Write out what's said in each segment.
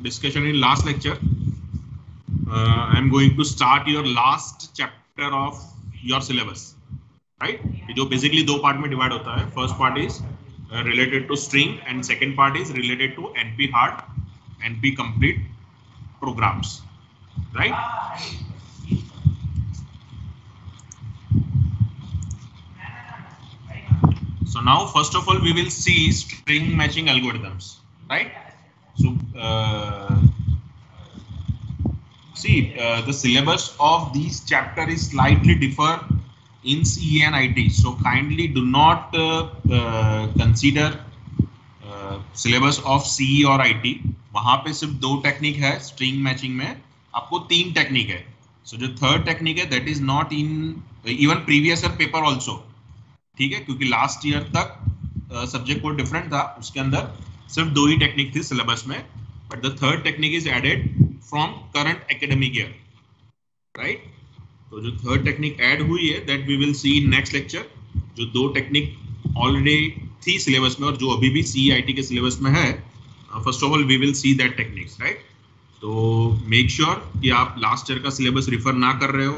discussion in last lecture. I am going to start your last chapter of your syllabus, right? जो basically दो part में divide होता है. First part is related to string and second part is related to NP hard, NP complete programs, right? So now first of all we will see string matching algorithms, right? So the syllabus of these chapter is slightly differ in CE and IT. So kindly do not consider syllabus of CE और IT. वहाँ पे सिर्फ दो technique है string matching में, आपको तीन technique है. So जो थर्ड टेक्निक है that is not in even previous year paper also. ठीक है, क्योंकि लास्ट ईयर तक सब्जेक्ट कोड डिफरेंट था, उसके अंदर सिर्फ दो ही टेक्निक थी सिलेबस में, but the third technique is added from current academic year, right? तो जो थर्ड टेक्निक ऐड हुई है that we will see in next lecture. जो दो टेक्निक ऑलरेडी थी सिलेबस में और जो अभी भी CIT के सिलेबस में है, first of all we will see that techniques, right? तो मेक श्योर कि आप लास्ट ईयर का सिलेबस रिफर ना कर रहे हो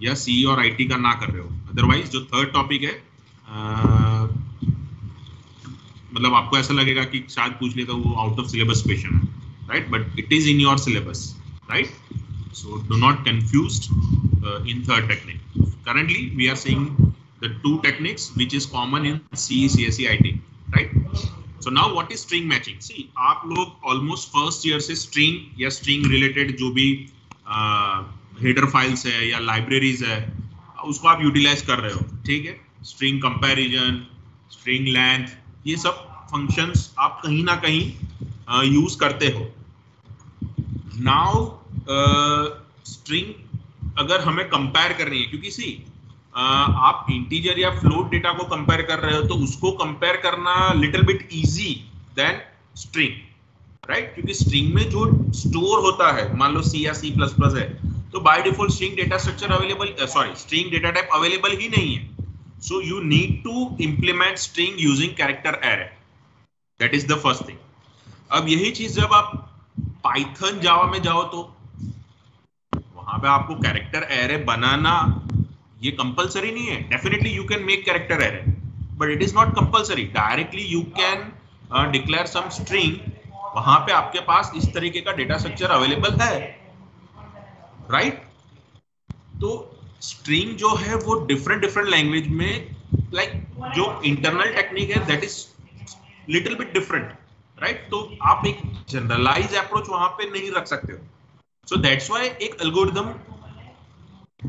या CE और IT का ना कर रहे हो. अदरवाइज जो थर्ड टॉपिक है मतलब आपको ऐसा लगेगा कि शायद पूछ लेता वो आउट ऑफ सिलेबस क्वेश्चन है, right? But it is in your syllabus, right? So do not confused in third technique. Currently we are seeing the two techniques which is common in CE, CSE, IT, right? So now what is string matching? See, आप लोग almost first year से string या string related जो भी header files है या libraries है उसको आप यूटिलाइज कर रहे हो, ठीक है? स्ट्रिंग कंपैरिजन, स्ट्रिंग लेंथ, ये सब फंक्शंस आप कहीं ना कहीं यूज करते हो. नाउ स्ट्रिंग अगर हमें कंपेयर करनी है, क्योंकि सी आप इंटीजर या फ्लोट डेटा को कंपेयर कर रहे हो तो उसको कंपेयर करना little bit easy then string, right? क्योंकि स्ट्रिंग में जो स्टोर होता है, मान लो C या C++ है, तो by default string data structure available, string data type available ही नहीं है. So you need to implement string using character array. That is the first thing. अब यही चीज जब आप Python Java में जाओ तो वहां पे आपको character array बनाना ये कंपलसरी नहीं है. Definitely you can make character array, but it is not compulsory. Directly you can declare some string. वहां पे आपके पास इस तरीके का डेटा स्ट्रक्चर अवेलेबल है, राइट? तो स्ट्रिंग जो है वो डिफरेंट लैंग्वेज में, लाइक जो इंटरनल टेक्निक है that is little bit different, right? तो आप एक जनरलाइज अप्रोच वहां पे नहीं रख सकते हो. सो दैट्स व्हाई एक एल्गोरिथम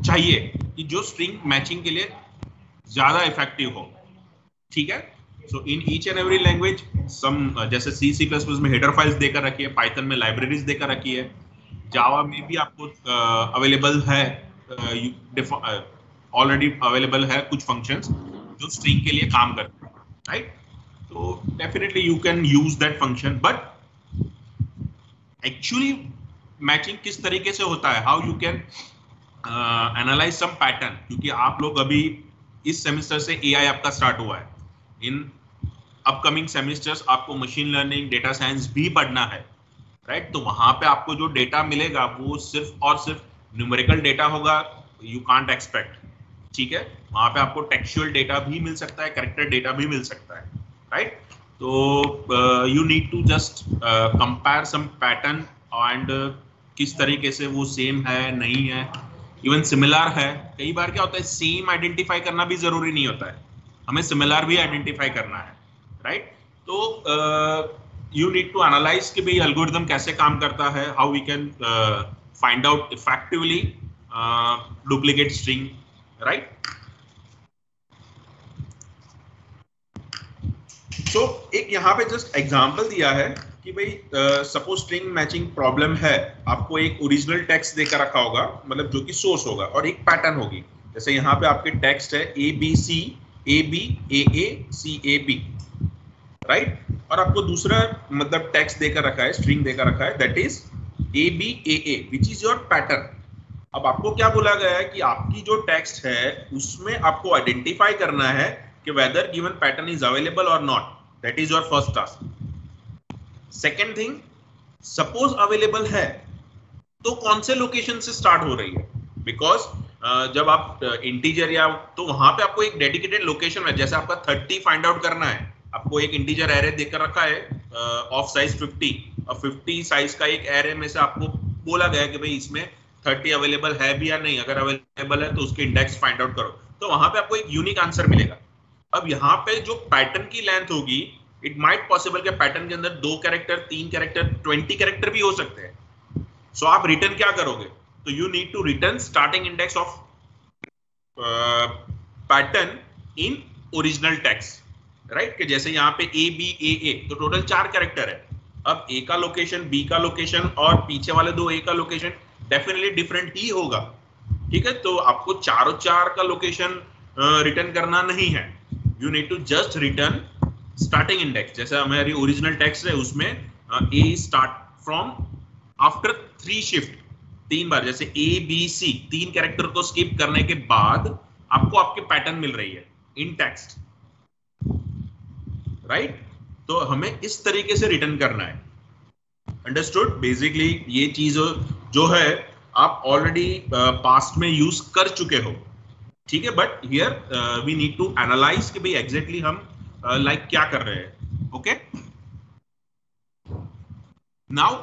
चाहिए कि जो स्ट्रिंग मैचिंग के लिए ज्यादा इफेक्टिव हो, ठीक है? So in each and every language some, जैसे C++ में हेडर फाइल्स देकर रखी है, पाइथन में लाइब्रेरीज देकर रखी है, जावा में भी आपको अवेलेबल है, ऑलरेडी अवेलेबल है कुछ फंक्शंस जो स्ट्रिंग के लिए काम करते हैं, राइट? तो definitely you can use that function, but actually matching किस तरीके से होता है, how you can analyze some pattern, क्योंकि आप लोग अभी इस सेमेस्टर से AI आपका स्टार्ट हुआ है. इन अपकमिंग सेमेस्टर्स आपको मशीन लर्निंग, डेटा साइंस भी पढ़ना है, राइट? तो वहां पे आपको जो डेटा मिलेगा वो सिर्फ और सिर्फ न्यूमेरिकल डेटा होगा, यू कांट एक्सपेक्ट, ठीक है? वहां पे आपको टेक्सचुअल डेटा भी मिल सकता है, कैरेक्टर डेटा भी मिल सकता है, राइट? तो you need to just compare some pattern and किस तरीके से वो सेम है नहीं है, इवन सिमिलर है. कई बार क्या होता है सेम आइडेंटिफाई करना भी जरूरी नहीं होता है, हमें सिमिलर भी आइडेंटिफाई करना है, राइट? तो you need to analyze कि भाई एल्गोरिथम कैसे काम करता है, how we can find out effectively duplicate string, right? So एक यहाँ पे just example दिया है कि भाई सपोज स्ट्रिंग मैचिंग प्रॉब्लम है, आपको एक ओरिजिनल टेक्स्ट देकर रखा होगा, मतलब जो कि सोर्स होगा, और एक पैटर्न होगी. जैसे यहाँ पे आपके टेक्स्ट है ABC AB AA CAB, right? और आपको दूसरा मतलब टेक्स्ट देकर रखा है, स्ट्रिंग देकर रखा है, that is ABAA which is your pattern. अब आपको क्या बोला गया है कि आपकी जो टेक्स्ट है उसमें आपको आइडेंटिफाई करना है कि whether given pattern is available और not. That is your first task. Second thing, suppose available है तो कौन से लोकेशन से स्टार्ट हो रही है, बिकॉज जब आप इंटीजर या तो वहां पे आपको एक डेडिकेटेड लोकेशन है, जैसे आपका 30 फाइंड आउट करना है, आपको एक इंटीजर एरे देकर रखा है ऑफ साइज 50 और 50 साइज का एक एरे में से आपको बोला गया है कि भाई इसमें 30 अवेलेबल है भी या नहीं, अगर अवेलेबल है तो उसके इंडेक्स फाइंड आउट करो, तो वहां पे आपको एक यूनिक आंसर मिलेगा। अब यहाँ पे जो पैटर्न की लेंथ होगी, इट माइट पॉसिबल के पैटर्न के अंदर 2 कैरेक्टर 3 कैरेक्टर 20 कैरेक्टर भी हो सकते हैं। सो आप रिटर्न क्या करोगे, तो you need to return starting index of pattern in original text, right, कि जैसे यहाँ पे ए बी ए तो टोटल 4 कैरेक्टर है। अब ए का लोकेशन, बी का लोकेशन और पीछे वाले 2 ए का लोकेशन डेफिनेटली डिफरेंट ही होगा, ठीक है। तो आपको चारों 4 का लोकेशन रिटर्न करना नहीं है, you need to just return starting index. जैसे हमारी ओरिजिनल टेक्स्ट है उसमें A start from after 3 shift, 3 बार, जैसे ए बी सी 3 कैरेक्टर को स्किप करने के बाद आपको आपके पैटर्न मिल रही है इन टेक्स्ट, राइट। तो हमें इस तरीके से रिटर्न करना है, अंडरस्टूड। बेसिकली ये चीज जो है आप ऑलरेडी पास्ट में यूज कर चुके हो, ठीक है, but here we need to analyze कि भाई एग्जैक्टली हम लाइक क्या कर रहे हैं, okay. Now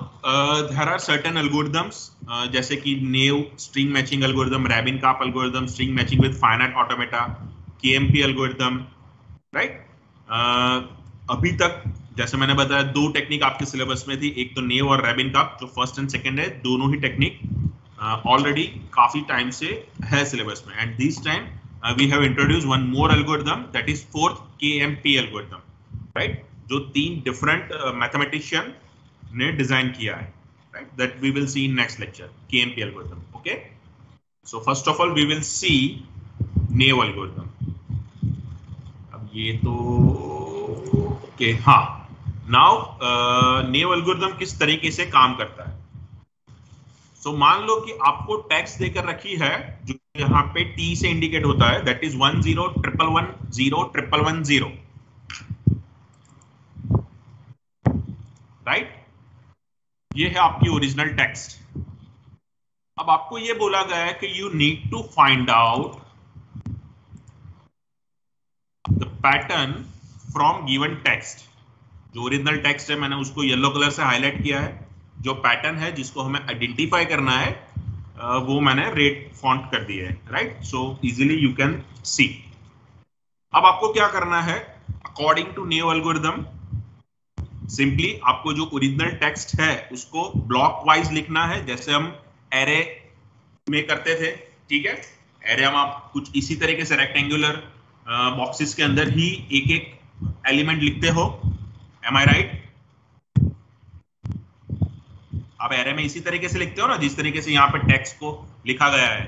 there are certain algorithms जैसे कि naive string matching algorithm, Rabin Karp algorithm, string matching with finite automata, KMP algorithm, right. अभी तक जैसे मैंने बताया 2 टेक्निक आपके सिलेबस में थी, एक तो नेव और रैबिन कार्प, जो फर्स्ट एंड सेकंड है, दोनों ही टेक्निक ऑलरेडी काफी टाइम से है सिलेबस में, and this time we have introduce one more algorithm, that is fourth KMP algorithm, right, जो 3 डिफरेंट मैथमेटिशियन ने डिजाइन किया है, right, that we will see in next lecture, KMP algorithm, okay. So first of all we will see naive algorithm. अब ये तो okay, हाँ, now नेव algorithm किस तरीके से काम करता है। सो मान लो कि आपको टेक्स्ट देकर रखी है जो यहाँ पे टी से इंडिकेट होता है, दैट इज 1011101110, राइट, ये है आपकी ओरिजिनल टेक्स्ट। अब आपको ये बोला गया है कि you need to find out the pattern from given text. जो ओरिजिनल टेक्स्ट है मैंने उसको येलो कलर से हाईलाइट किया है, जो पैटर्न है जिसको हमें आइडेंटिफाई करना है वो मैंने रेड फॉन्ट कर दिया है, right, so easily you can see. अब आपको क्या करना है, according to naive algorithm, simply आपको जो ओरिजिनल टेक्स्ट है उसको ब्लॉक वाइज लिखना है, जैसे हम एरे में करते थे, ठीक है। एरे हम आप कुछ इसी तरीके से रेक्टेंगुलर बॉक्सेस के अंदर ही एक एक एलिमेंट लिखते हो, एम आई राइट। आप एरे में इसी तरीके से लिखते हो ना, जिस तरीके से यहाँ पे टेक्स्ट को लिखा गया है,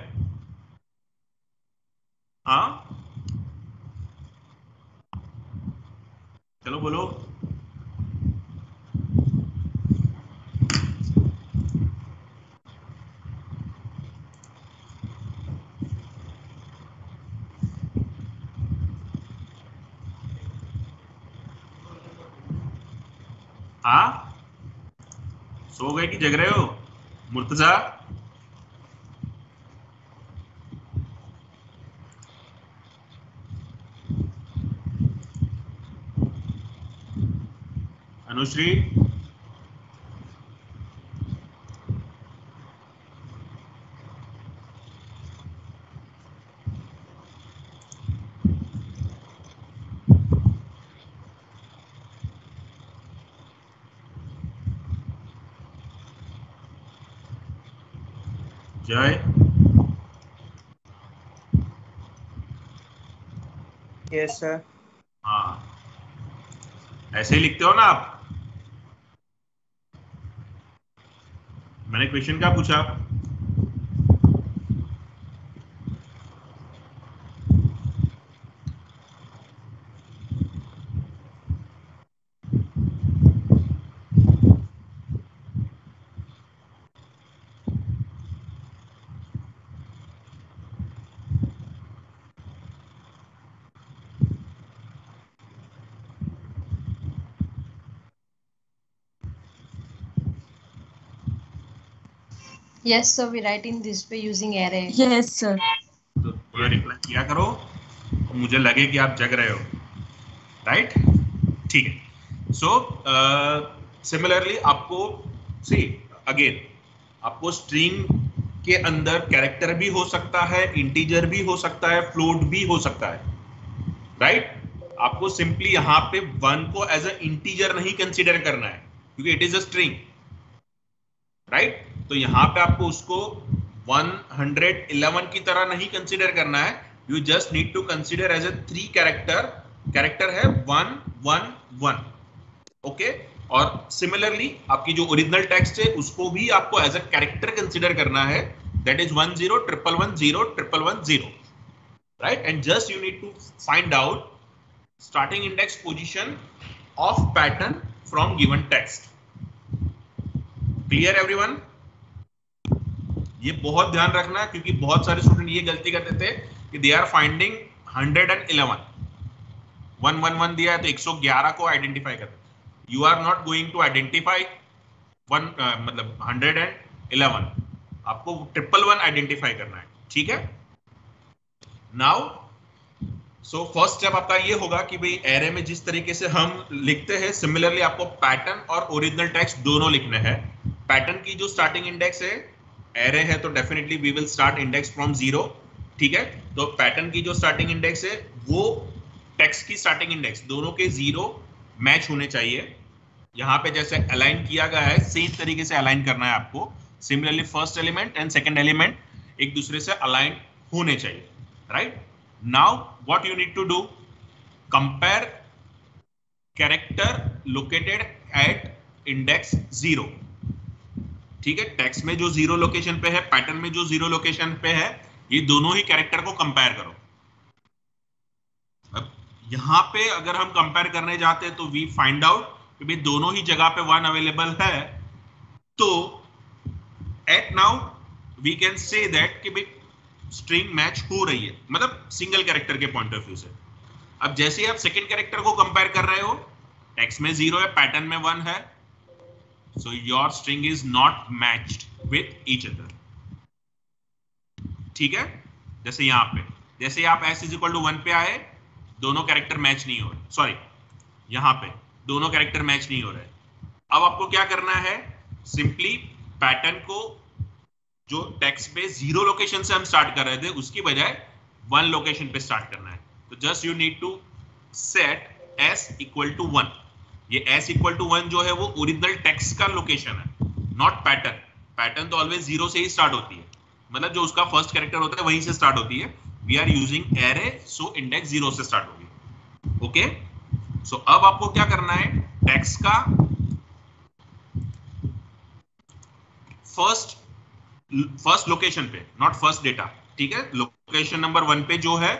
हाँ, चलो बोलो। हाँ, सो गए कि जग रहे हो मुर्तजा? अनुश्री, जय, यस सर। हाँ, ऐसे ही लिखते हो ना आप? मैंने क्वेश्चन क्या पूछा? Yes sir, we write in this way using array. Yes sir. तो थोड़ा रिप्लाई किया करो, मुझे लगे कि आप जग रहे हो, राइट? ठीक है। सो सिमिलरली आपको सी अगेन, आपको स्ट्रिंग के अंदर कैरेक्टर भी हो सकता है, इंटीजर भी हो सकता है, फ्लोट भी हो सकता है, राइट? आपको सिंपली यहां पे 1 को एज अ इंटीजर नहीं कंसीडर करना है क्योंकि it is a string, right? तो यहां पे आपको उसको 111 की तरह नहीं कंसीडर करना है, you just need to consider as a 3 character है 1 1 1, ओके? और सिमिलरली आपकी जो ओरिजिनल टेक्स्ट है उसको भी आपको एज अ कैरेक्टर कंसीडर करना है, that is 10 110 111 right? And just you need to find out starting index position of pattern from given text. Clear everyone? ये बहुत ध्यान रखना क्योंकि बहुत सारे स्टूडेंट ये गलती करते थे कि दे आर फाइंडिंग 111, 111 दिया है तो 111 को आइडेंटिफाई करते। You are not going to identify मतलब 111, आपको 111 आइडेंटिफाई करना है, ठीक है? नाउ सो फर्स्ट स्टेप आपका ये होगा कि भाई एरे में जिस तरीके से हम लिखते हैं सिमिलरली आपको पैटर्न और ओरिजिनल टेक्स्ट दोनों लिखने हैं। पैटर्न की जो स्टार्टिंग इंडेक्स है, एरे है तो definitely we will start index from 0, ठीक है? तो पैटर्न की जो स्टार्टिंग इंडेक्स है वो टेक्स्ट की स्टार्टिंग इंडेक्स दोनों के 0 मैच होने चाहिए। यहां पे जैसे अलाइन किया गया है सेम तरीके से अलाइन करना है आपको। Similarly first element and second element एक दूसरे से अलाइन होने चाहिए, right? Now what you need to do, compare character located at index 0, ठीक है? टेक्स्ट में जो 0 लोकेशन पे है, पैटर्न में जो 0 लोकेशन पे है, ये दोनों ही कैरेक्टर को कंपेयर करो। अब यहां पे अगर हम कंपेयर करने जाते हैं तो वी फाइंड आउट कि भाई दोनों ही जगह पे 1 अवेलेबल है, तो at now we can say that कि भाई स्ट्रिंग मैच हो रही है, मतलब सिंगल कैरेक्टर के पॉइंट ऑफ व्यू से। अब जैसे ही आप सेकंड कैरेक्टर को कंपेयर कर रहे हो, टेक्स्ट में 0 है, पैटर्न में 1 है, so your string is not matched with each other, ठीक है? जैसे यहां पे जैसे ही आप s इज इक्वल टू 1 पे आए, दोनों कैरेक्टर मैच नहीं हो रहे, सॉरी यहां पे दोनों कैरेक्टर मैच नहीं हो रहे। अब आपको क्या करना है, सिंपली पैटर्न को जो टेक्स्ट पे 0 लोकेशन से हम स्टार्ट कर रहे थे उसकी बजाय 1 लोकेशन पे स्टार्ट करना है। तो just you need to set s equal to 1। ये s इक्वल टू 1 जो है वो ओरिजिनल टेक्स्ट का लोकेशन है, नॉट पैटर्न। पैटर्न तो ऑलवेज 0 से ही स्टार्ट होती है, मतलब जो उसका फर्स्ट कैरेक्टर होता है वहीं से स्टार्ट होती है। We are using array, so index 0 से स्टार्ट होगी, ओके? सो अब आपको क्या करना है, टेक्स्ट का फर्स्ट लोकेशन पे, नॉट फर्स्ट डेटा, ठीक है? लोकेशन नंबर 1 पे जो है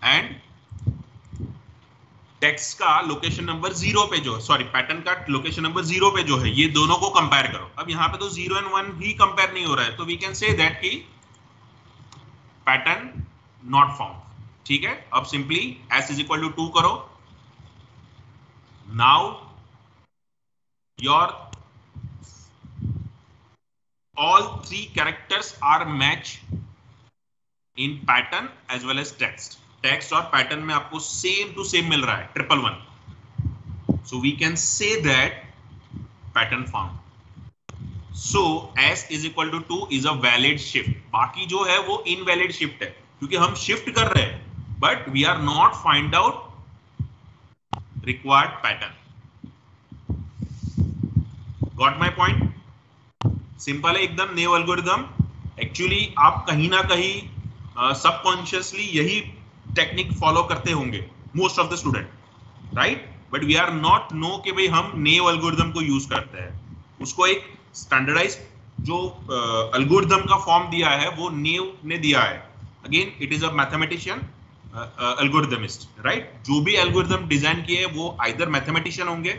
एंड टेक्स्ट का लोकेशन नंबर 0 पे जो, सॉरी पैटर्न का लोकेशन नंबर 0 पे जो है, ये दोनों को कंपेयर करो। अब यहां पे तो 0 एंड 1 ही कंपेयर नहीं हो रहा है, तो वी कैन से दैट कि पैटर्न नॉट फाउंड, ठीक है? अब simply s is equal to 2 करो। Now your all 3 characters are match in pattern as well as text. Text और pattern में आपको same to same मिल रहा है, 111. So we can say that pattern found. So s is equal to 2 is a valid shift. बाकी जो है वो invalid shift है क्योंकि हम shift कर रहे हैं but we are not find out required pattern. Got my point? Simple है एकदम, नेव एल्गोरिथम। एक्चुअली आप कहीं ना कहीं सबकॉन्शियसली यही टेक्निक फॉलो करते होंगे most of the student, right? But we are not know कि भाई हम नेव एल्गोरिथम को यूज करते हैं। उसको एक स्टैंडर्डाइज जो एल्गोरिथम का फॉर्म दिया है वो नेव ने दिया है। Again it is a mathematician algorithmist, right? जो भी एल्गोरिथम डिजाइन किए वो आइदर मैथमेटिशियन होंगे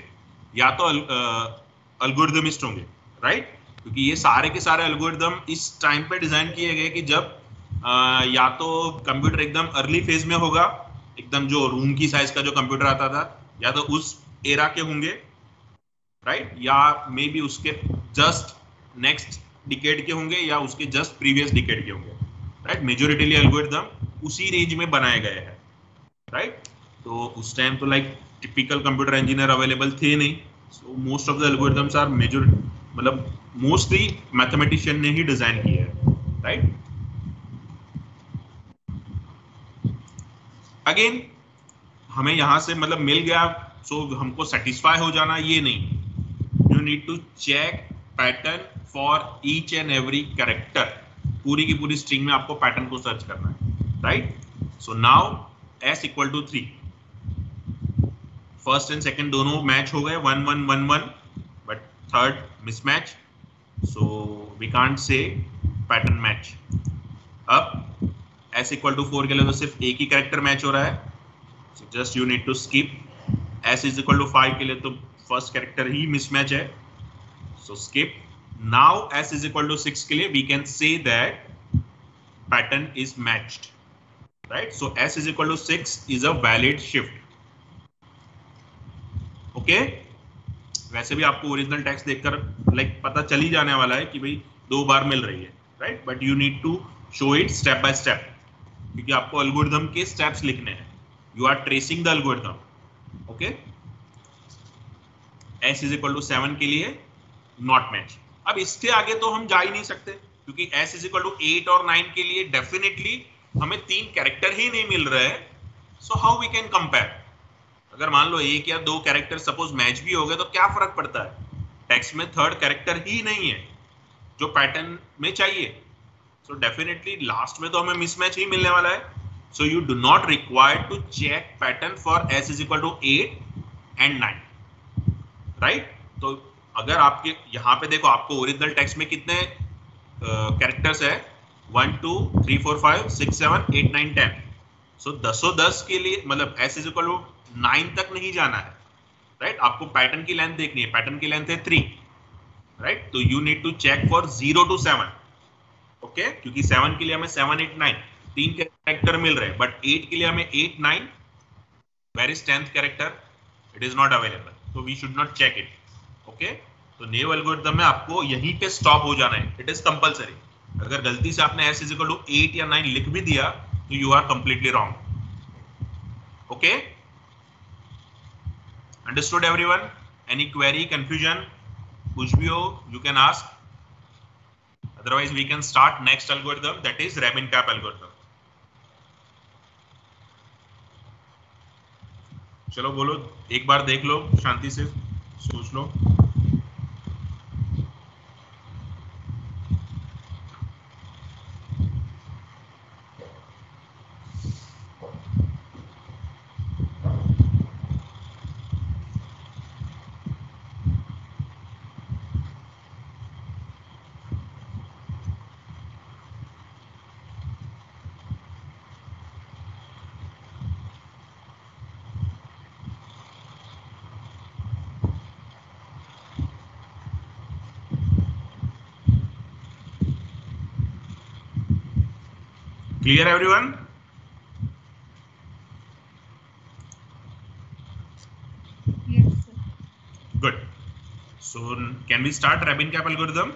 या तो एल्गोरिथमिस्ट होंगे, राइट? क्योंकि ये सारे के सारे एल्गोरिथम इस टाइम पे डिजाइन किए गए कि जब या तो कंप्यूटर एकदम अर्ली फेज में होगा, एकदम जो रूम की साइज का जो कंप्यूटर आता था, या तो उस एरा के होंगे, राइट? या मे बी उसके जस्ट नेक्स्ट डिकेड के होंगे या उसके जस्ट प्रीवियस डिकेड के होंगे, राइट। मेजोरिटीली एल्गोरिथम उसी रेंज में बनाए गए हैं, राइट। तो उस टाइम तो like typical computer engineer available थे नहीं, so most of the algorithms are major, मतलब मोस्टली मैथमेटिशियन ने ही डिजाइन किया है, राइट। अगेन हमें यहां से मतलब मिल गया, सो हमको सेटिस्फाई हो जाना ये नहीं, you need to check pattern for each and every character. पूरी की पूरी स्ट्रिंग में आपको पैटर्न को सर्च करना है, right. So now s equal to 3, first and second दोनों मैच हो गए 1 1 1 1, but third mismatch, so we can't say pattern match. अब s इक्वल टू 4 के लिए तो सिर्फ एक ही कैरेक्टर मैच हो रहा है, so just you need to skip। s is equal to 5 के लिए तो फर्स्ट कैरेक्टर ही मिसमैच है, so skip। now s is equal to 6 के लिए we can say that pattern is matched, right। so s is equal to 6 is a valid shift, okay। वैसे भी आपको original text देखकर लाइक पता चल ही जाने वाला है कि भाई 2 बार मिल रही है, right. But you need to show it step by step, क्योंकि आपको एल्गोरिथम के स्टेप्स लिखने हैं, you are tracing the algorithm, okay। s is equal to 7 के लिए not match। अब इसके आगे तो हम जा ही नहीं सकते, क्योंकि s is equal to 8 और 9 के लिए डेफिनेटली हमें 3 कैरेक्टर ही नहीं मिल रहे हैं, so how we can compare। अगर मान लो 1 या 2 कैरेक्टर सपोज मैच भी हो गए तो क्या फर्क पड़ता है, टेक्स्ट में थर्ड कैरेक्टर ही नहीं है जो पैटर्न में चाहिए, so डेफिनेटली लास्ट में तो हमें मिसमैच ही मिलने वाला है। So you do not require to check pattern for s is equal to 8 and 9, right। तो अगर आपके यहाँ पे देखो आपको ओरिजिनल टेक्स्ट में कितने कैरेक्टर्स है, 1 2 3 4 5 6 7 8 9 10, so 10 के लिए मतलब s is equal to 9 तक नहीं जाना है, राइट। आपको पैटर्न की लेंथ देखनी है, पैटर्न की लेंथ है 3, राइट। तो you need to check for 0 to 7, okay, क्योंकि 7 के लिए हमें 7 8 9 3 कैरेक्टर मिल रहे हैं, बट 8 के लिए हमें 8 9, where is 10th character, it is not available, तो we should not check it, okay. तो नेव एल्गोरिथम में आपको यहीं पे स्टॉप हो जाना है, इट इज कंपलसरी। अगर गलती से आपने s इज इक्वल टू 8 या 9 लिख भी दिया तो you are completely wrong, okay. Understood everyone? Any query, confusion, कुछ भी हो you can ask, otherwise we can start next algorithm, that is Rabin-Cap algorithm। चलो बोलो, एक बार देख लो, शांति से सोच लो। Clear everyone? Yes, sir. Good. So can we start Rabin-Cap algorithm?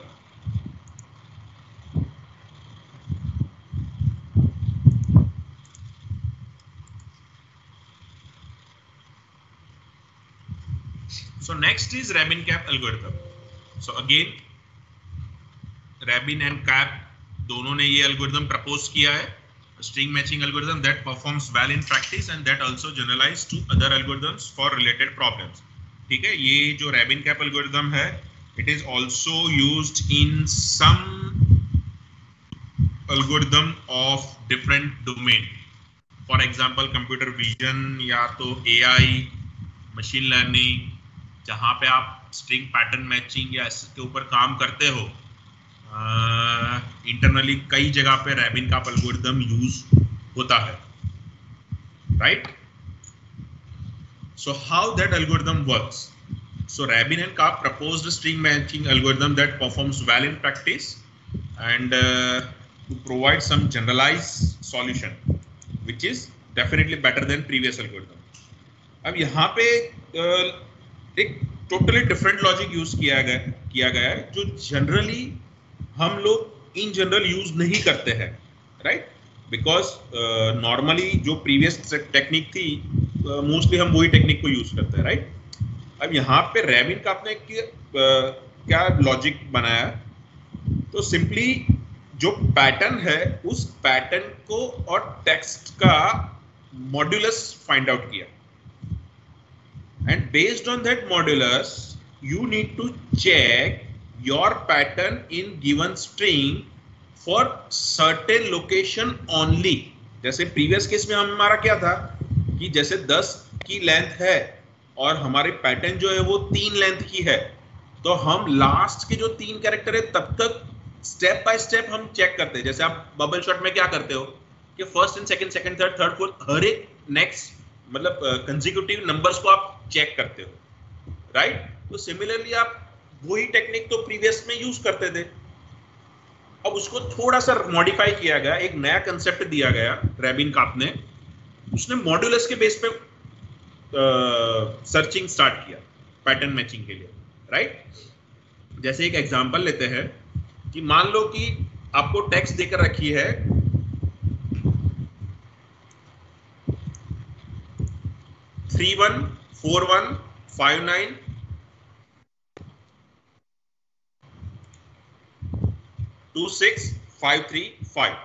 So next is Rabin-Cap algorithm. So again Rabin and Cap दोनों ने ये algorithm propose किया है, string matching algorithm that performs well in practice and that also generalized to other algorithms for related problems. ठीक है, ये जो Rabin-Cap algorithm है, it is also used in some algorithm of different domain, for example computer vision या तो AI, machine learning, जहां पे आप स्ट्रिंग पैटर्न मैचिंग या इसके ऊपर काम करते हो। इंटरनली कई जगह पे Rabin-Cap एल्गोरिथम यूज होता है, right. So how that algorithm works? So Rabin and Cap proposed a string matching algorithm that performs well in practice and to provide some generalized solution which is definitely better than previous algorithm। अब यहाँ पे एक totally different logic use किया गया है जो generally हम लोग इन जनरल यूज नहीं करते हैं, राइट? बिकॉज नॉर्मली जो प्रीवियस टेक्निक थी, मोस्टली हम वही टेक्निक को यूज करते हैं, राइट? अब यहाँ पे रैबिन का आपने क्या लॉजिक बनाया, तो सिंपली जो पैटर्न है उस पैटर्न को और टेक्स्ट का मॉड्यूलस फाइंड आउट किया, and based on that modulus you need to check your pattern in given string for certain location only. जैसे प्रीवियस केस में हमारा क्या था कि जैसे 10 की लेंथ है और हमारे पैटर्न जो है वो 3 लेंथ की है, तो हम लास्ट के जो 3 कैरेक्टर है तब तक स्टेप बाय स्टेप हम चेक करते हैं। जैसे आप बबल शॉट में क्या करते हो कि first and second, second third, third fourth, हर एक नेक्स्ट मतलब कंसेक्यूटिव नंबर्स को आप चेक करते हो, राइट? तो सिमिलरली आप वही टेक्निक तो प्रीवियस में यूज करते थे, अब उसको थोड़ा सा मॉडिफाई किया गया, एक नया कंसेप्ट दिया गया रैबिन काप ने, उसने मॉड्यूलस के बेस पे सर्चिंग स्टार्ट किया पैटर्न मैचिंग के लिए, राइट? जैसे एक एग्जांपल लेते हैं कि मान लो कि आपको टेक्स्ट देकर रखी है 314159 26535,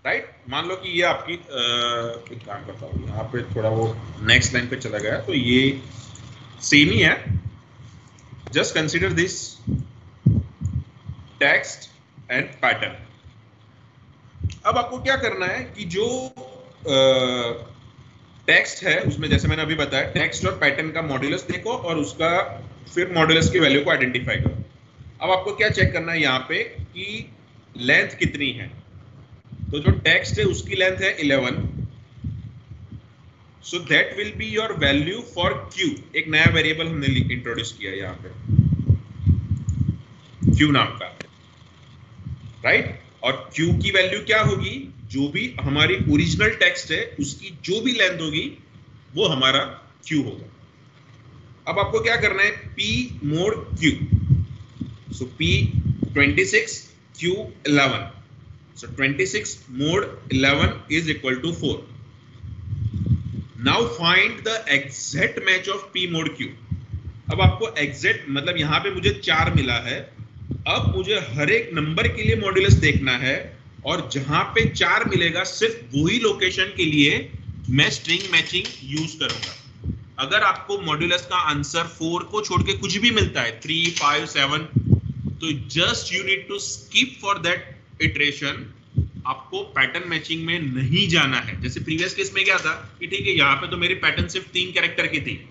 राइट? मान लो कि ये आपकी एक काम करता हूँ, यहाँ पे थोड़ा वो नेक्स्ट लाइन पे चला गया, तो ये सेम ही है। Just consider this text and pattern. अब आपको क्या करना है कि जो टेक्स्ट है उसमें, जैसे मैंने अभी बताया, टेक्स्ट और पैटर्न का मॉड्यूलस देखो और उसका फिर मॉड्यूलस की वैल्यू को आइडेंटिफाई करो। अब आपको क्या चेक करना है यहाँ पे कि लेंथ कितनी है, तो जो टेक्स्ट है उसकी लेंथ है 11, so that will be your value for Q. एक नया वेरिएबल हमने इंट्रोड्यूस किया यहाँ पे क्यू नाम का, राइट? और क्यू की वैल्यू क्या होगी, जो भी हमारी ओरिजिनल टेक्स्ट है उसकी जो भी लेंथ होगी वो हमारा क्यू होगा। अब आपको क्या करना है, P mode Q, so P 26 Q 11, so 26 mod 11 is equal to 4. Now find the exact match of p mod q. अब आपको exact मतलब यहाँ पे मुझे 4 मिला है, अब मुझे हर एक नंबर के लिए मॉड्यूलस देखना है, और जहां पे 4 मिलेगा सिर्फ वही लोकेशन के लिए मैं स्ट्रिंग मैचिंग यूज करूंगा। अगर आपको मॉड्यूलस का आंसर 4 को छोड़ के कुछ भी मिलता है, 3, 5, 7, तो just you need to skip for that iteration, आपको पैटर्न मैचिंग में नहीं जाना है। जैसे प्रीवियस केस में क्या था कि ठीक है, यहाँ पे तो मेरी पैटर्न सिर्फ 3 कैरेक्टर की थी,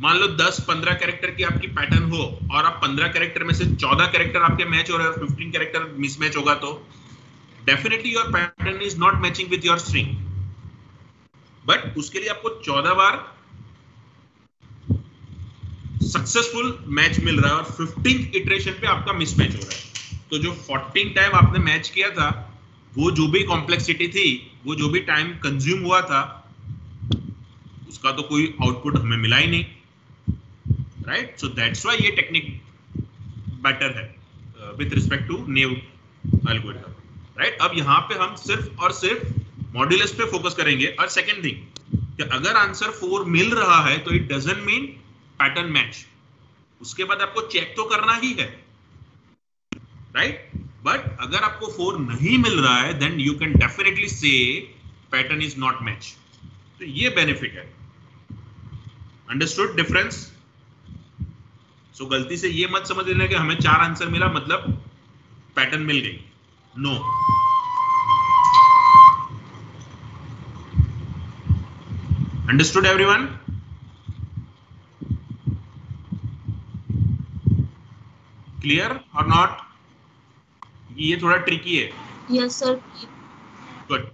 मान लो 10-15 कैरेक्टर की आपकी पैटर्न हो और आप 15 कैरेक्टर में से 14 कैरेक्टर आपके मैच हो रहे हैं और 15 कैरेक्टर मिसमैच होगा, तो definitely your pattern is not matching with your string. But उसके लिए आपको 14 बार सक्सेसफुल मैच मिल रहा है और 15th इटरेशन पे आपका मिसमैच हो रहा है। तो जो 14 टाइम आपने मैच किया था, वो जो भी कॉम्प्लेक्सिटी थी, वो जो भी टाइम कंज्यूम हुआ था, उसका तो कोई आउटपुट हमें मिला ही नहीं, राइट? सो दैट्स व्हाई ये टेक्निक बेटर है with respect to naive algorithm, right? अब यहाँ पे हम सिर्फ और सिर्फ मॉड्यूलस पे फोकस करेंगे। और सेकेंड थिंग कि अगर आंसर 4 मिल रहा है तो it doesn't mean pattern match, उसके बाद आपको चेक तो करना ही है, राइट? बट अगर आपको 4 नहीं मिल रहा है देन यू कैन डेफिनेटली से पैटर्न इज नॉट मैच। तो ये बेनिफिट है। Understood difference? सो गलती से ये मत समझ लेना कि हमें 4 आंसर मिला मतलब पैटर्न मिल गई, नो। Understood everyone? क्लियर और नॉट? ये थोड़ा ट्रिकी है। Yes sir. गुड,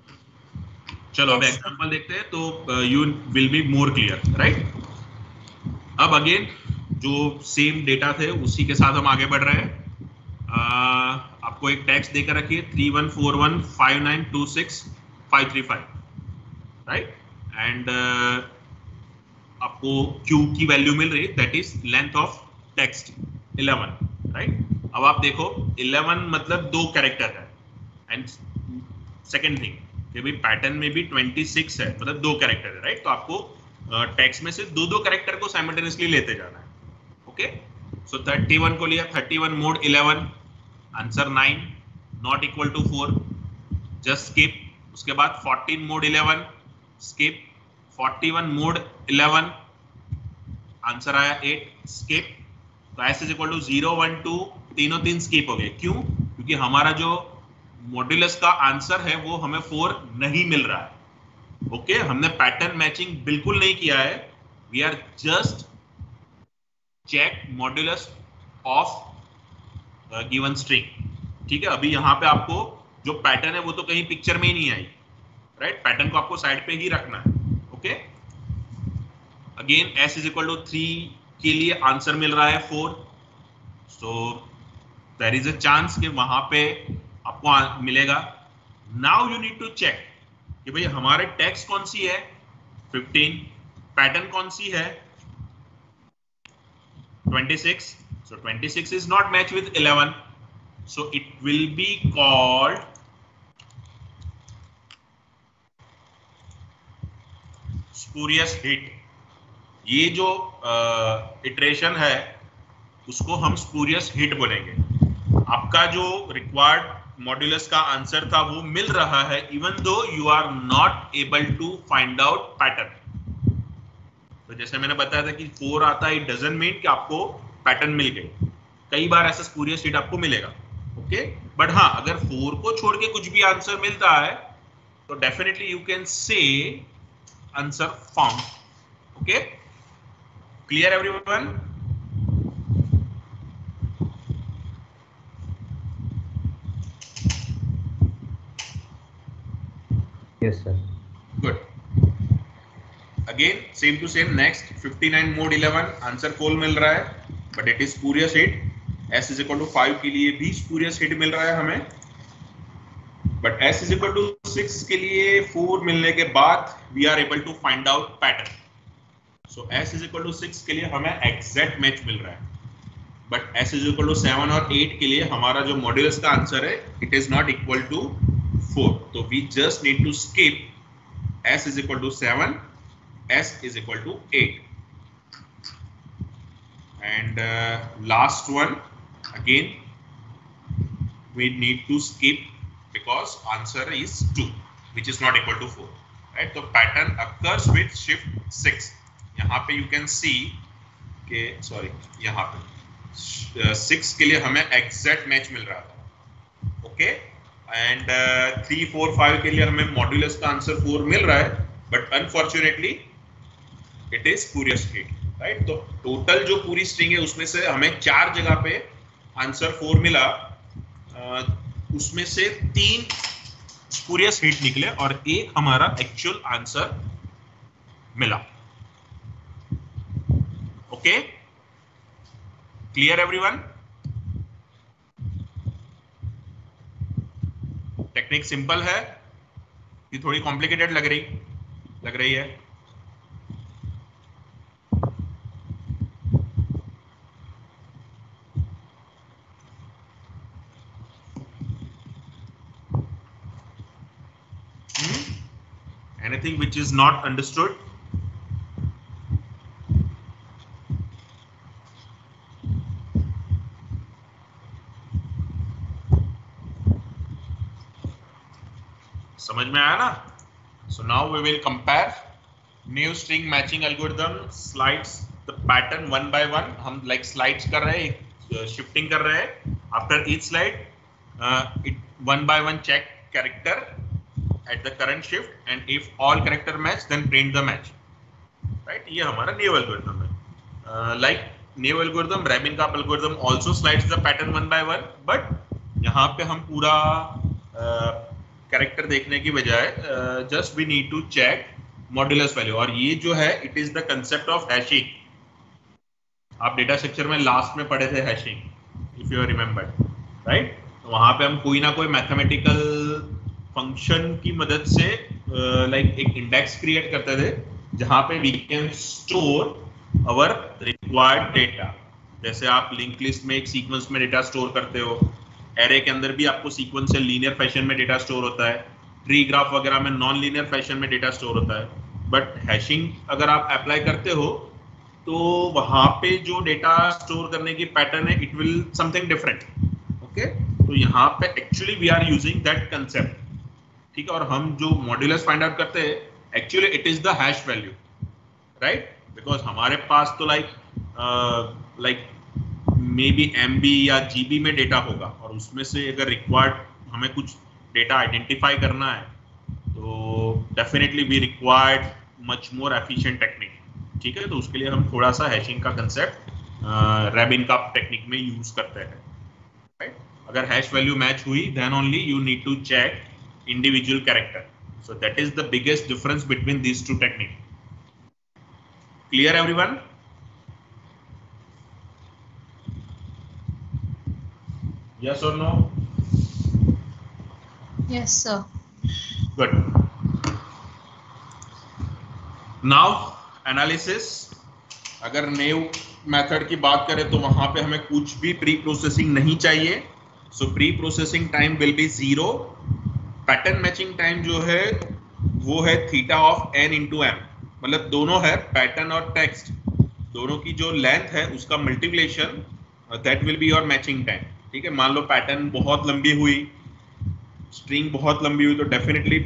चलो अब एग्जांपल देखते हैं तो you will be more clear, right? अब अगेन जो सेम डेटा थे उसी के साथ हम आगे बढ़ रहे हैं। आपको एक टेक्स्ट देकर रखिए 314159265535, राइट? एंड आपको Q की वैल्यू मिल रही है, that is length of text 11, right? अब अब आप देखो 11 मतलब 2 कैरेक्टर है, एंड सेकेंड थिंग कि भाई पैटर्न में भी 26 है, मतलब 2 कैरेक्टर है, राइट? तो आपको टेक्स्ट में से 2 कैरेक्टर को साइमल्टेनियसली लेते जाना है. ओके, सो 31 को लिया, 31 mod 11, answer 9, not equal to 4, just skip. उसके बाद 14 मोड 11, स्किप. 41 मोड 11, आंसर आया 8, स्किप. तो एस इज इक्वल टू 0 1 2, तीनों 3 स्किप हो गए. क्यों? क्योंकि हमारा जो मॉड्यूलस का आंसर है वो हमें 4 नहीं मिल रहा है. ओके, हमने पैटर्न मैचिंग बिल्कुल नहीं किया है. We are just check modulus of given string. ठीक है, अभी यहाँ पे आपको जो पैटर्न है वो तो कहीं पिक्चर में ही नहीं आई, राइट? पैटर्न को आपको साइड पे ही रखना है. Okay, again S is equal to 3 के लिए आंसर मिल रहा है 4, so there is a chance कि वहां पे आपको मिलेगा. Now you need to check कि भाई हमारे टेक्स्ट कौन सी है, 15, पैटर्न कौन सी है, 26. So 26 is not matched with 11, so it will be called spurious hit. ये जो इटरेशन है उसको हम स्पूरियस हिट बोलेंगे. आपका जो रिक्वायर्ड मॉड्यूलस का आंसर था वो मिल रहा है, even though you are not able to find out pattern. तो जैसे मैंने बताया था कि 4 आता है, इट डजंट मीन कि आपको पैटर्न मिल गई. कई बार ऐसा स्पूरियस हिट आपको मिलेगा. ओके, बट हाँ, अगर 4 को छोड़ के कुछ भी आंसर मिलता है तो definitely you can say answer found. Okay, clear everyone? Yes, sir. Good. Again, same to same. Next, 59 mode 11, answer 4 मिल रहा है, but it is spurious hit. S is equal to 5 के लिए भी spurious hit मिल रहा है हमें, but S is equal to 6 के लिए 4 मिलने के बाद we are able to find out pattern. So S is equal to 6 के लिए हमें exact match मिल रहा है, but S is equal to 7 और 8 के लिए हमारा जो मॉड्यूलस का आंसर है it is not equal to 4. तो we just need to skip S is equal to 7, S is equal to 8. And last one, again we need to skip because answer is 2, which is not equal to 4. Right? So pattern occurs with shift 6. यहाँ पे you can see के sorry यहाँ पे 6 के लिए हमें exact match मिल रहा था. Okay? एंड 3 4 5 के लिए हमें मॉड्यूलस का आंसर 4 मिल रहा है, but unfortunately it is spurious hit. Right? तो टोटल जो पूरी स्ट्रिंग है उसमें से हमें 4 जगह पे आंसर 4 मिला, उसमें से 3 स्पूरियस हिट निकले और 1 हमारा एक्चुअल आंसर मिला. Okay, clear everyone? Technique simple है कि थोड़ी कॉम्प्लिकेटेड लग रही है? Anything which is not understood? समझ में आया ना? So now we will compare new string matching algorithm, slides the pattern one by one. हम like slides कर रहे हैं, shifting कर रहे हैं. After each slide, it one by one check character at the current shift, and if all character match, then print the match. Right? ये हमारा new algorithm है. Like new algorithm, Rabin-Karp algorithm also slides the pattern one by one, but यहाँ पे हम पूरा character देखने की बजाय just we need to check modulus value. और ये जो है it is the concept of hashing. आप डेटा स्ट्रक्चर में लास्ट में पढ़े थे hashing, if you remember, right? तो वहां पे हम कोई ना कोई मैथमेटिकल फंक्शन की मदद से लाइक एक इंडेक्स क्रिएट करते थे जहां पे we can store our required data. जैसे आप लिंक लिस्ट में एक सीक्वेंस में डेटा स्टोर करते हो, एरे के अंदर भी आपको सीक्वेंस से लीनियर फैशन में डेटा स्टोर होता है, ट्री ग्राफ वगैरह में नॉन लीनियर फैशन में डेटा स्टोर होता है। बट हैशिंग अगर आप अप्लाई करते हो तो वहां पे जो डेटा स्टोर करने की पैटर्न है, it will something different. Okay, तो यहाँ पे actually we are using that concept, ठीक है। और हम जो मॉड्यूलस फाइंड आउट करते हैं, actually it is the hash value, right, because हमारे पास तो लाइक मे बी MB या GB में डेटा होगा, और उसमें से अगर रिक्वायर्ड हमें कुछ डेटा आइडेंटिफाई करना है तो definitely we required much more efficient technique, ठीक है। तो उसके लिए हम थोड़ा सा हैशिंग का कंसेप्ट रैबिनकाप टेक्निक में यूज करते हैं, राइट। अगर हैश वैल्यू मैच हुई then only you need to check individual character, so that is the biggest difference between these two technique. Clear everyone? Yes or no? Yes, sir. Good. Now analysis. अगर new method की बात करें तो वहां पे हमें कुछ भी प्री प्रोसेसिंग नहीं चाहिए, सो pre processing time will be 0। Pattern matching time जो है वो है theta of n into m, मतलब दोनों है पैटर्न और टेक्स्ट, दोनों की जो लेंथ है उसका multiplication, that will be your matching time, ठीक है। मान लो पैटर्न बहुत लंबी हुई, स्ट्रिंग बहुत लंबी हुई, तो definitely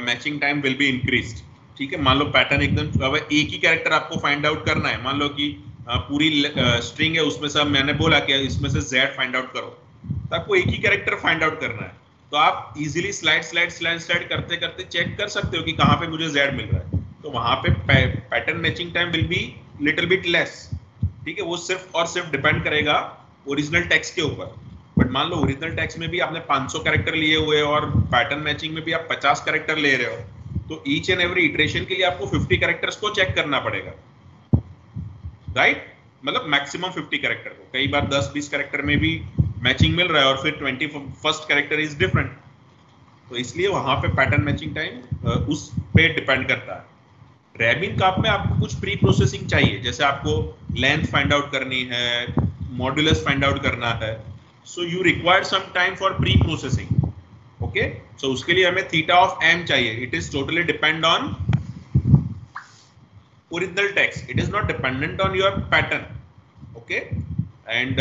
matching time will be increased, ठीक है। मान लो पैटर्न एकदम, अब एक ही कैरेक्टर आपको फाइंड आउट करना है, मान लो कि पूरी स्ट्रिंग है, उसमें से मैंने बोला कि इसमें से Z फाइंड आउट करो, तो आपको एक ही कैरेक्टर फाइंड आउट करना है, तो आप इजीली स्लाइड करते करते चेक कर सकते हो कि कहाँ पे मुझे Z मिल रहा है, तो वहां पे pattern matching time will be little bit less, ठीक है। वो सिर्फ और सिर्फ डिपेंड करेगा ओरिजिनल टेक्स्ट के ऊपर। बट मान लो ओरिजिनल टेक्स्ट में भी आपने 500 कैरेक्टर लिए हुए और पैटर्न मैचिंग में भी आप 50 कैरेक्टर ले रहे हो, तो ईच एंड एवरी इटरेशन के लिए आपको 50 कैरेक्टर्स को चेक करना पड़ेगा, राइट। मतलब मैक्सिमम 50 कैरेक्टर को, कई बार 10-20 कैरेक्टर में भी मैचिंग मिल रहा है और फिर 21st कैरेक्टर इज डिफरेंट, तो इसलिए वहां पे पैटर्न मैचिंग टाइम उस पे डिपेंड करता है। रैबिनकाप में आपको कुछ प्री प्रोसेसिंग चाहिए, जैसे आपको लेंथ फाइंड आउट करनी है, मॉड्यूलस फाइंड आउट करना है, so you require some time for pre processing, okay. So उसके लिए हमें थीटा ऑफ m चाहिए, it is totally depend on original text, it is not dependent on your pattern, okay. And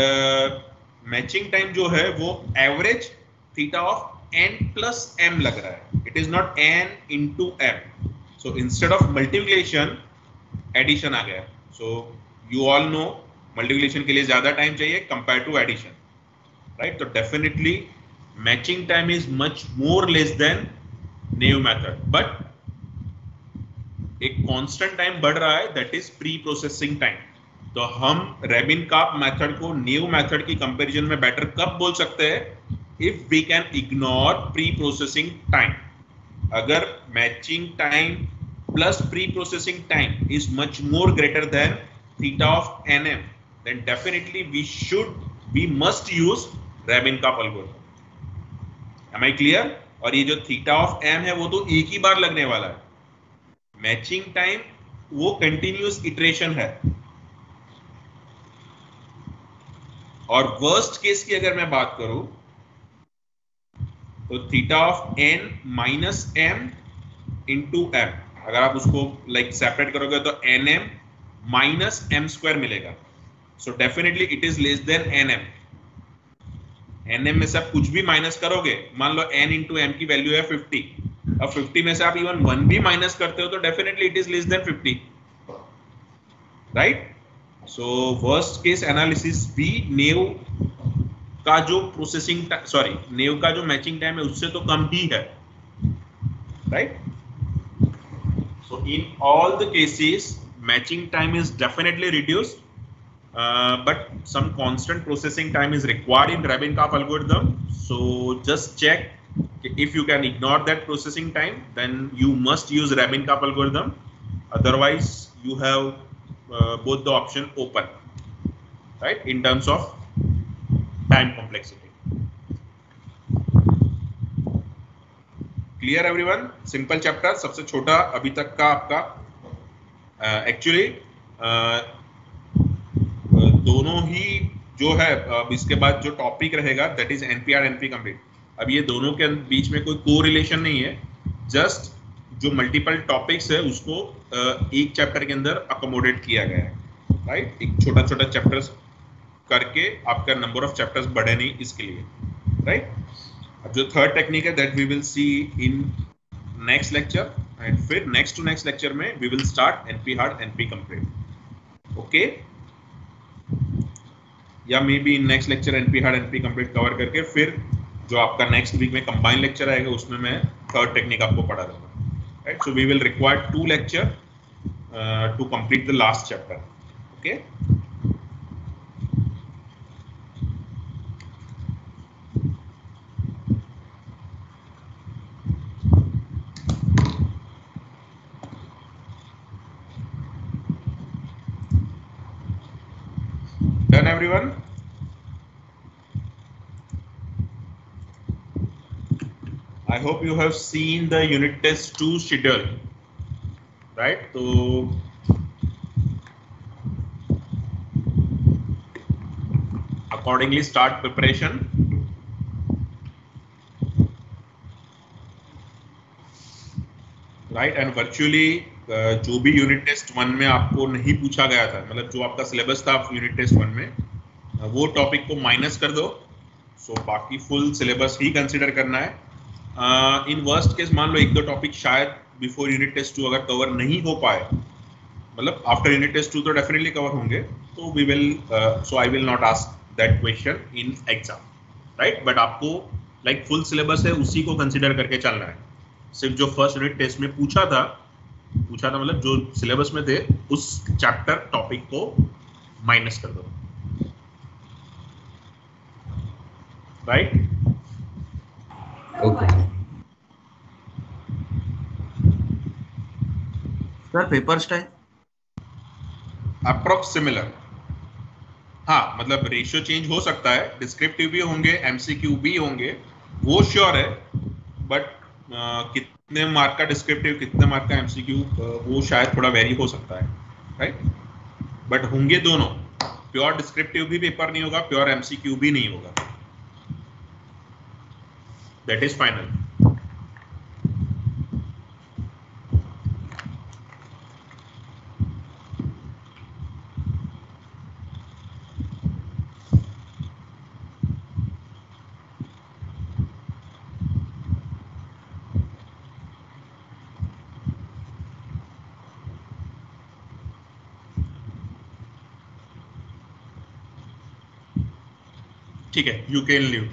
matching time जो है वो average theta of n plus m लग रहा है, it is not n into m, so instead of multiplication addition आ गया। So you all know multiplication के लिए ज्यादा टाइम चाहिए कंपेयर टू एडिशन, राइट। तो definitely matching time is much more less than new method, but एक constant time बढ़ रहा है, that is pre processing time. तो हम रैबिनकाप मेथड को न्यू मेथड की कंपैरिजन में बेटर कब बोल सकते हैं, if we can ignore pre processing time. अगर matching time plus pre processing time is much more greater than theta of nm, then definitely we must use Rabin-Kapp algorithm. Am I clear? और ये जो theta of m है वो तो एक ही बार लगने वाला है, मैचिंग टाइम वो कंटिन्यूअस इटरेशन है। और वर्स्ट केस की अगर मैं बात करूं तो theta of n minus m into m, अगर आप उसको लाइक सेपरेट करोगे तो nm माइनस m स्क्वायर मिलेगा, so definitely it is less than nm। nm में से आप कुछ भी माइनस करोगे, मान लो n इंटू m की वैल्यू है 50, अब 50 में से आप इवन 1 भी माइनस करते हो तो definitely it is less than 50, right. So worst case analysis भी न्यू का जो प्रोसेसिंग न्यू का जो मैचिंग टाइम है उससे तो कम ही है, right. So in all the cases matching time is definitely reduced, but some constant processing time is required in Rabin-Kapp algorithm. So just check if you can ignore that processing time, then you must use Rabin-Kapp algorithm. Otherwise, you have both the option open, right? In terms of time complexity. Clear everyone? Simple chapter, सबसे छोटा अभी तक का आपका। Actually दोनों ही जो है, अब इसके बाद जो टॉपिक रहेगा that is NPR NP complete. अब ये दोनों के बीच में कोई को रिलेशन नहीं है, जस्ट जो मल्टीपल टॉपिक्स है उसको एक चैप्टर के अंदर अकोमोडेट किया गया है, राइट। एक छोटा छोटा चैप्टर्स करके आपका नंबर ऑफ चैप्टर्स बढ़े नहीं, इसके लिए, राइट। अब जो थर्ड टेक्निक है that we will see in next lecture, and फिर नेक्स्ट टू नेक्स्ट लेक्चर में we will start NP hard NP complete, okay. या मे be in next lecture NP hard NP complete cover करके फिर जो आपका next week में combine lecture आएगा उसमें मैं थर्ड टेक्निक आपको पढ़ा दूंगा, right. So we will require 2 lecture to complete the last chapter, okay. Done everyone? I hope you have seen the unit test 2 schedule, right? So accordingly start preparation. Right, and virtually जो भी unit test 1 में आपको नहीं पूछा गया था, मतलब जो आपका सिलेबस था यूनिट टेस्ट 1 में, वो टॉपिक को माइनस कर दो। सो बाकी फुल सिलेबस ही कंसिडर करना है। इन वर्स्ट केस मान लो 1-2 टॉपिक शायद बिफोर यूनिट टेस्ट 2 अगर कवर नहीं हो पाए, मतलब आफ्टर यूनिट टेस्ट 2 तो डेफिनेटली कवर होंगे, तो we will so I will not ask that question in exam, right. But आपको लाइक फुल सिलेबस है उसी को कंसिडर करके चलना है। सिर्फ जो फर्स्ट यूनिट टेस्ट में पूछा था मतलब जो सिलेबस में थे उस चैप्टर टॉपिक को माइनस कर दो, right. Okay sir. Paper style approx similar, हाँ, मतलब रेशियो चेंज हो सकता है, डिस्क्रिप्टिव भी होंगे, एमसीक्यू भी होंगे, वो श्योर है। बट कितने मार्क का डिस्क्रिप्टिव, कितने मार्क का एमसीक्यू, वो शायद थोड़ा वेरी हो सकता है, राइट। बट होंगे दोनों, प्योर डिस्क्रिप्टिव भी पेपर नहीं होगा, प्योर एमसीक्यू भी नहीं होगा, दैट इज फाइनल। ठीक है, यू कैन लीव।